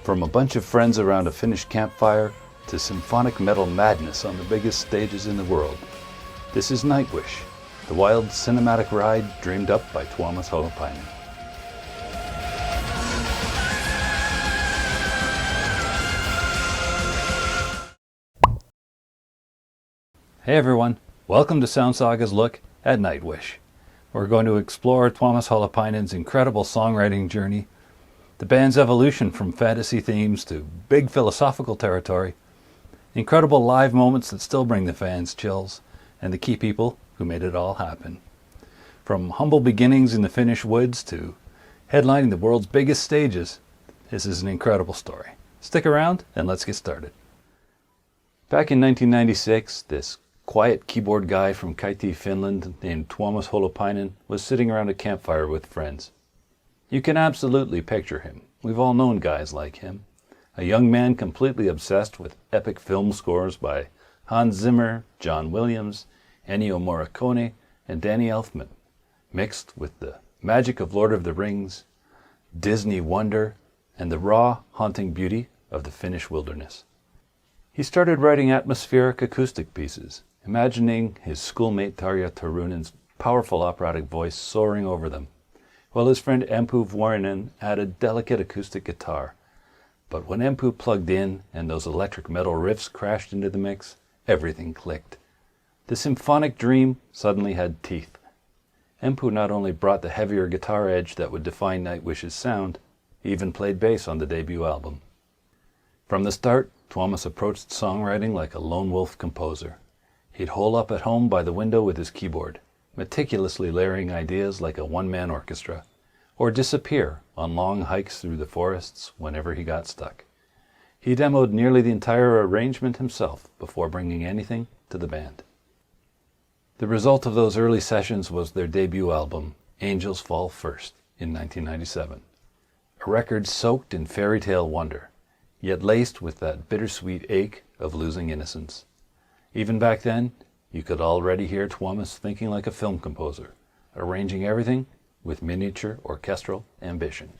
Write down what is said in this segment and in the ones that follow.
From a bunch of friends around a Finnish campfire to symphonic metal madness on the biggest stages in the world, this is Nightwish, the wild cinematic ride dreamed up by Tuomas Holopainen. Hey everyone, welcome to Sound Saga's look at Nightwish. We're going to explore Tuomas Holopainen's incredible songwriting journey, the band's evolution from fantasy themes to big philosophical territory, incredible live moments that still bring the fans chills, and the key people who made it all happen. From humble beginnings in the Finnish woods to headlining the world's biggest stages, this is an incredible story. Stick around and let's get started. Back in 1996, this quiet keyboard guy from Kaiti, Finland, named Tuomas Holopainen was sitting around a campfire with friends. You can absolutely picture him. We've all known guys like him. A young man completely obsessed with epic film scores by Hans Zimmer, John Williams, Ennio Morricone, and Danny Elfman, mixed with the magic of Lord of the Rings, Disney wonder, and the raw, haunting beauty of the Finnish wilderness. He started writing atmospheric acoustic pieces, imagining his schoolmate Tarja Turunen's powerful operatic voice soaring over them, while his friend Empu Vuorinen added delicate acoustic guitar. But when Empu plugged in and those electric metal riffs crashed into the mix, everything clicked. The symphonic dream suddenly had teeth. Empu not only brought the heavier guitar edge that would define Nightwish's sound, he even played bass on the debut album. From the start, Tuomas approached songwriting like a lone wolf composer. He'd hole up at home by the window with his keyboard, meticulously layering ideas like a one-man orchestra, or disappear on long hikes through the forests whenever he got stuck. He demoed nearly the entire arrangement himself before bringing anything to the band. The result of those early sessions was their debut album, Angels Fall First, in 1997. A record soaked in fairy tale wonder, yet laced with that bittersweet ache of losing innocence. Even back then, you could already hear Tuomas thinking like a film composer, arranging everything with miniature orchestral ambition.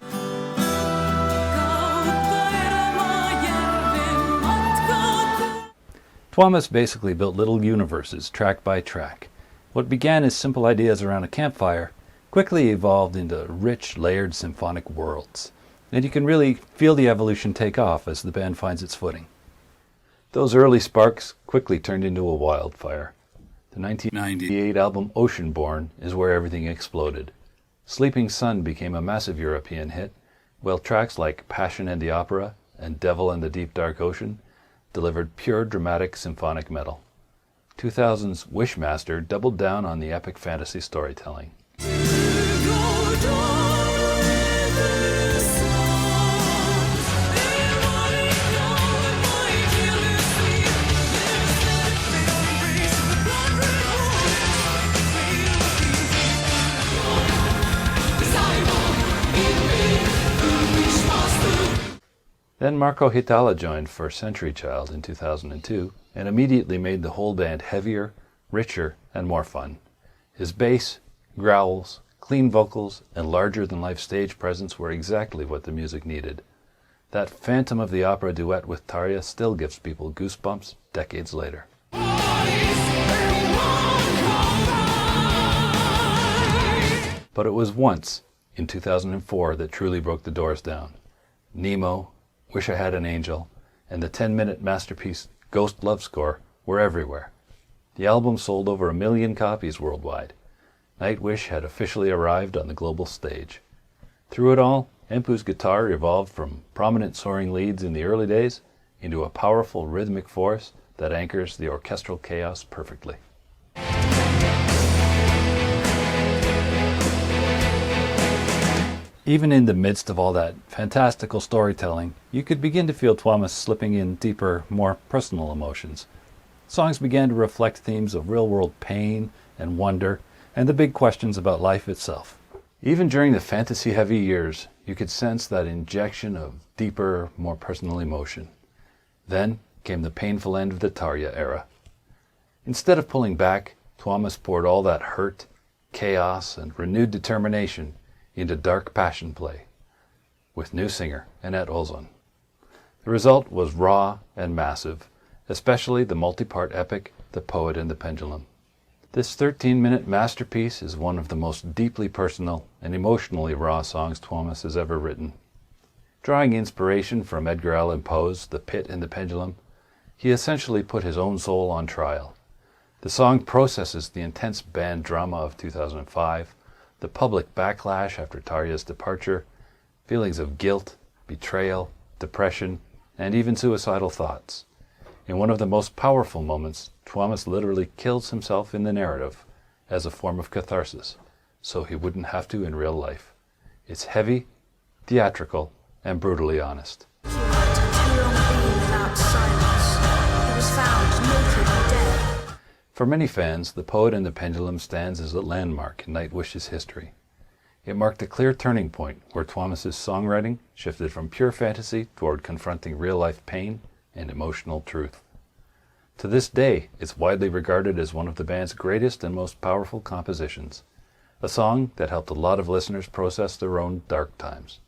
Tuomas basically built little universes track by track. What began as simple ideas around a campfire quickly evolved into rich, layered symphonic worlds. And you can really feel the evolution take off as the band finds its footing. Those early sparks quickly turned into a wildfire. The 1998 album Oceanborn is where everything exploded. Sleeping Sun became a massive European hit, while tracks like Passion and the Opera and Devil and the Deep Dark Ocean delivered pure dramatic symphonic metal. 2000's Wishmaster doubled down on the epic fantasy storytelling. Then Marco Hietala joined for Century Child in 2002 and immediately made the whole band heavier, richer, and more fun. His bass, growls, clean vocals, and larger-than-life stage presence were exactly what the music needed. That Phantom of the Opera duet with Tarja still gives people goosebumps decades later. But it was once, in 2004, that truly broke the doors down. Nemo, Wish I Had an Angel, and the 10-minute masterpiece Ghost Love Score were everywhere. The album sold over 1 million copies worldwide. Nightwish had officially arrived on the global stage. Through it all, Empu's guitar evolved from prominent soaring leads in the early days into a powerful rhythmic force that anchors the orchestral chaos perfectly. Even in the midst of all that fantastical storytelling, you could begin to feel Tuomas slipping in deeper, more personal emotions. Songs began to reflect themes of real-world pain and wonder, and the big questions about life itself. Even during the fantasy-heavy years, you could sense that injection of deeper, more personal emotion. Then came the painful end of the Tarja era. Instead of pulling back, Tuomas poured all that hurt, chaos, and renewed determination into dark passion play, with new singer Annette Olsson. The result was raw and massive, especially the multi-part epic, The Poet and the Pendulum. This 13-minute masterpiece is one of the most deeply personal and emotionally raw songs Tuomas has ever written. Drawing inspiration from Edgar Allan Poe's The Pit and the Pendulum, he essentially put his own soul on trial. The song processes the intense band drama of 2005, the public backlash after Tarja's departure, feelings of guilt, betrayal, depression, and even suicidal thoughts. In one of the most powerful moments, Tuomas literally kills himself in the narrative as a form of catharsis, so he wouldn't have to in real life. It's heavy, theatrical, and brutally honest. For many fans, The Poet and the Pendulum stands as a landmark in Nightwish's history. It marked a clear turning point where Tuomas's songwriting shifted from pure fantasy toward confronting real-life pain and emotional truth. To this day, it's widely regarded as one of the band's greatest and most powerful compositions, a song that helped a lot of listeners process their own dark times.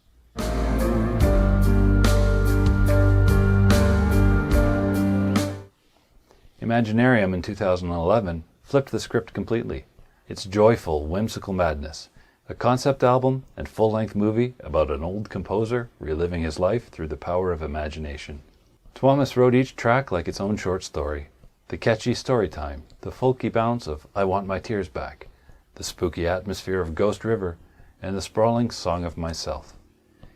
Imaginarium in 2011 flipped the script completely. It's joyful, whimsical madness, a concept album and full-length movie about an old composer reliving his life through the power of imagination. Tuomas wrote each track like its own short story. The catchy story time, the folky bounce of I Want My Tears Back, the spooky atmosphere of Ghost River, and the sprawling Song of Myself.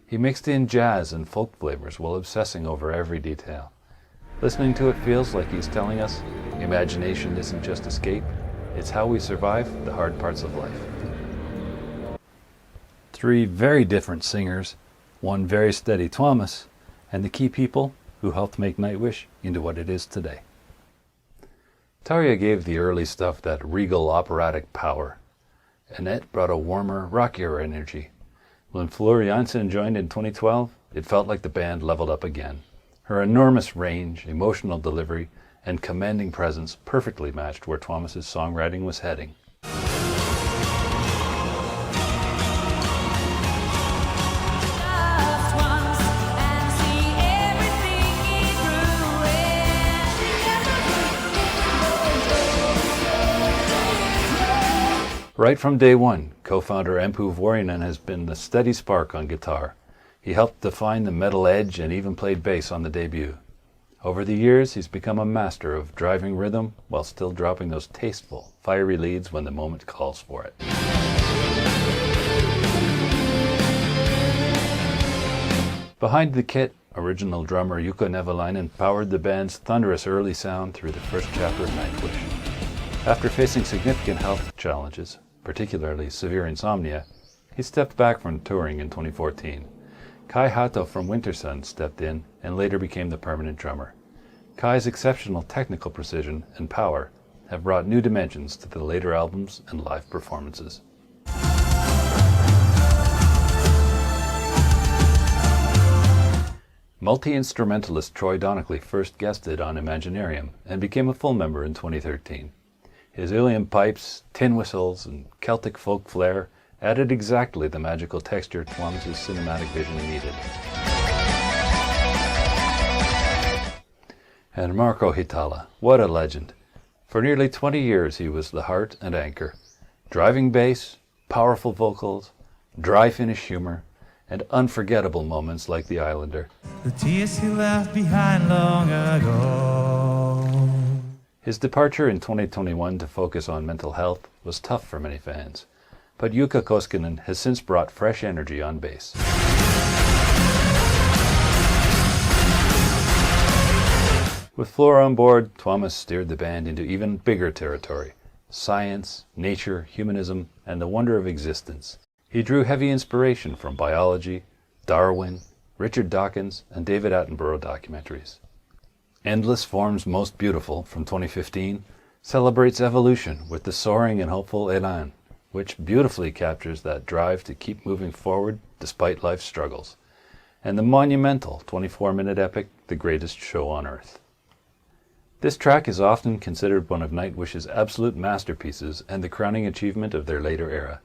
He mixed in jazz and folk flavors while obsessing over every detail. Listening to it feels like he's telling us, imagination isn't just escape, it's how we survive the hard parts of life. Three very different singers, one very steady Tuomas, and the key people who helped make Nightwish into what it is today. Tarja gave the early stuff that regal operatic power. Annette brought a warmer, rockier energy. When Fleur Jansen joined in 2012, it felt like the band leveled up again. Her enormous range, emotional delivery, and commanding presence perfectly matched where Tuomas's songwriting was heading. Right from day one, co-founder Empu Vuorinen has been the steady spark on guitar. He helped define the metal edge and even played bass on the debut. Over the years, he's become a master of driving rhythm while still dropping those tasteful, fiery leads when the moment calls for it. Behind the kit, original drummer Jukka Nevalainen powered the band's thunderous early sound through the first chapter of Nightwish. After facing significant health challenges, particularly severe insomnia, he stepped back from touring in 2014. Kai Hato from Wintersun stepped in and later became the permanent drummer. Kai's exceptional technical precision and power have brought new dimensions to the later albums and live performances. Multi-instrumentalist Troy Donockley first guested on Imaginarium and became a full member in 2013. His Uilleann pipes, tin whistles, and Celtic folk flair added exactly the magical texture Tuomas' cinematic vision needed. And Marco Hietala, what a legend. For nearly 20 years he was the heart and anchor. Driving bass, powerful vocals, dry Finnish humor, and unforgettable moments like The Islander. The tears he left behind long ago. His departure in 2021 to focus on mental health was tough for many fans. But Jukka Koskinen has since brought fresh energy on bass. With Fleur on board, Tuomas steered the band into even bigger territory: science, nature, humanism, and the wonder of existence. He drew heavy inspiration from biology, Darwin, Richard Dawkins, and David Attenborough documentaries. Endless Forms Most Beautiful from 2015 celebrates evolution with the soaring and hopeful Elan, which beautifully captures that drive to keep moving forward despite life's struggles, and the monumental 24-minute epic, The Greatest Show on Earth. This track is often considered one of Nightwish's absolute masterpieces and the crowning achievement of their later era.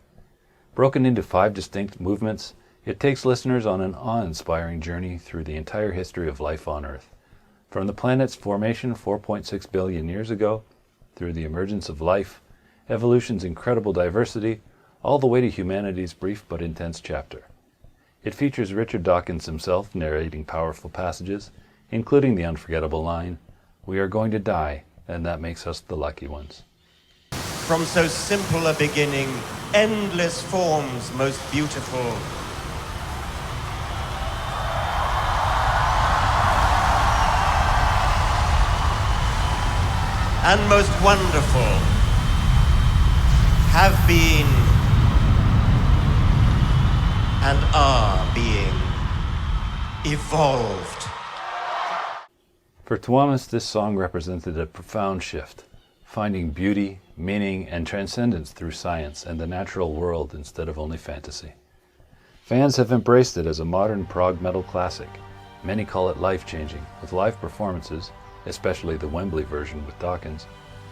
Broken into 5 distinct movements, It takes listeners on an awe-inspiring journey through the entire history of life on Earth, from the planet's formation 4.6 billion years ago, through the emergence of life, evolution's incredible diversity, all the way to humanity's brief but intense chapter. It features Richard Dawkins himself narrating powerful passages, including the unforgettable line, "We are going to die, and that makes us the lucky ones." From so simple a beginning, endless forms most beautiful. And most wonderful have been and are being evolved. For Tuomas, this song represented a profound shift, finding beauty, meaning, and transcendence through science and the natural world instead of only fantasy. Fans have embraced it as a modern prog metal classic. Many call it life-changing, with live performances, especially the Wembley version with Dawkins,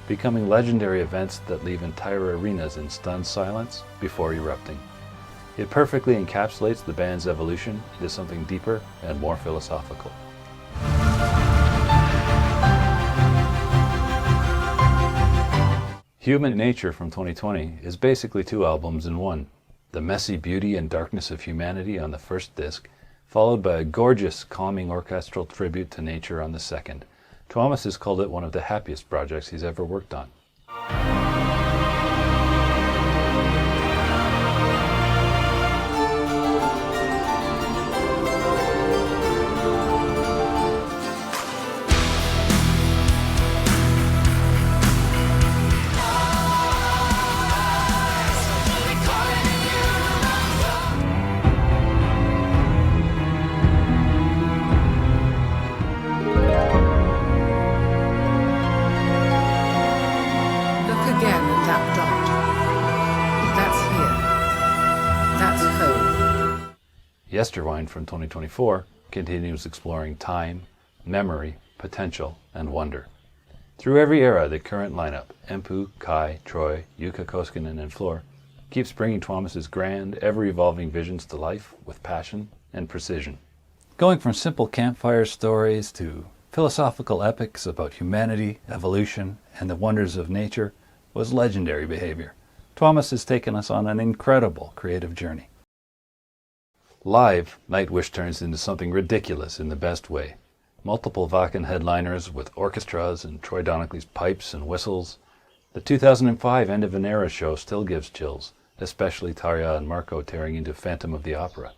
becoming legendary events that leave entire arenas in stunned silence before erupting. It perfectly encapsulates the band's evolution into something deeper and more philosophical. Human Nature from 2020 is basically 2 albums in one. The messy beauty and darkness of humanity on the first disc, followed by a gorgeous, calming orchestral tribute to nature on the second. Tuomas has called it one of the happiest projects he's ever worked on. RETROSPECTIVES from 2024 continues exploring time, memory, potential, and wonder. Through every era, the current lineup, Empu, Kai, Troy, Jukka Koskinen, and Floor, keeps bringing Tuomas's grand, ever-evolving visions to life with passion and precision. Going from simple campfire stories to philosophical epics about humanity, evolution, and the wonders of nature was legendary behavior. Tuomas has taken us on an incredible creative journey. Live, Nightwish turns into something ridiculous in the best way. Multiple Wacken headliners with orchestras and Troy Donockley's pipes and whistles. The 2005 End of an Era show still gives chills, especially Tarja and Marco tearing into Phantom of the Opera.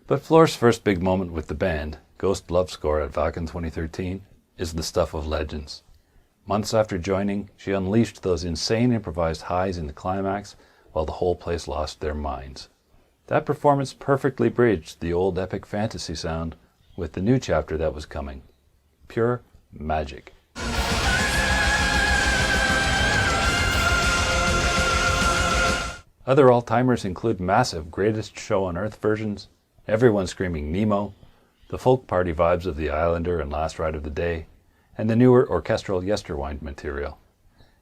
But Floor's first big moment with the band, Ghost Love Score at Wacken 2013, is the stuff of legends. Months after joining, she unleashed those insane improvised highs in the climax while the whole place lost their minds. That performance perfectly bridged the old epic fantasy sound with the new chapter that was coming. Pure magic. Other all-timers include massive Greatest Show on Earth versions, everyone screaming Nemo, the folk party vibes of The Islander and Last Ride of the Day, and the newer orchestral Yesterwind material.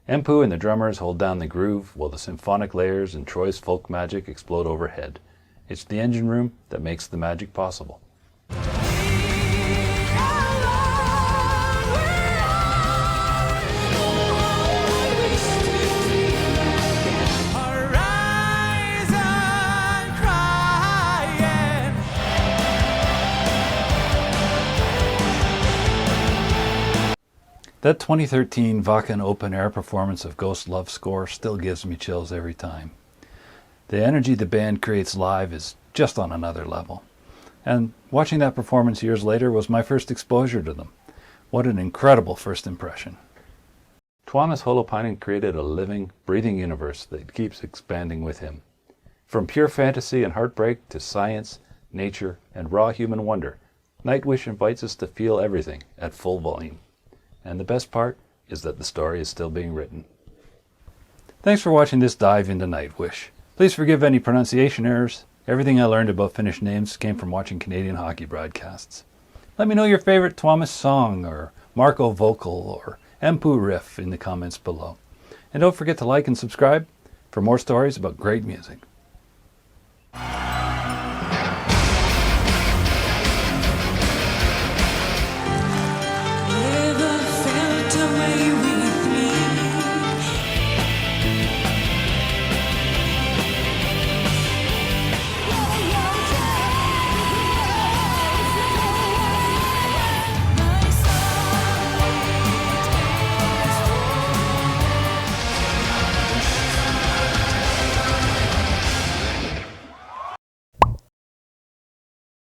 Empu and the drummers hold down the groove while the symphonic layers and Troy's folk magic explode overhead. It's the engine room that makes the magic possible. That 2013 Wacken open air performance of Ghost Love Score still gives me chills every time. The energy the band creates live is just on another level. And watching that performance years later was my first exposure to them. What an incredible first impression. Tuomas Holopainen created a living, breathing universe that keeps expanding with him. From pure fantasy and heartbreak to science, nature, and raw human wonder, Nightwish invites us to feel everything at full volume. And the best part is that the story is still being written. Thanks for watching this dive into Nightwish. Please forgive any pronunciation errors. Everything I learned about Finnish names came from watching Canadian hockey broadcasts. Let me know your favorite Tuomas song, or Marco vocal, or Empu riff in the comments below. And don't forget to like and subscribe for more stories about great music.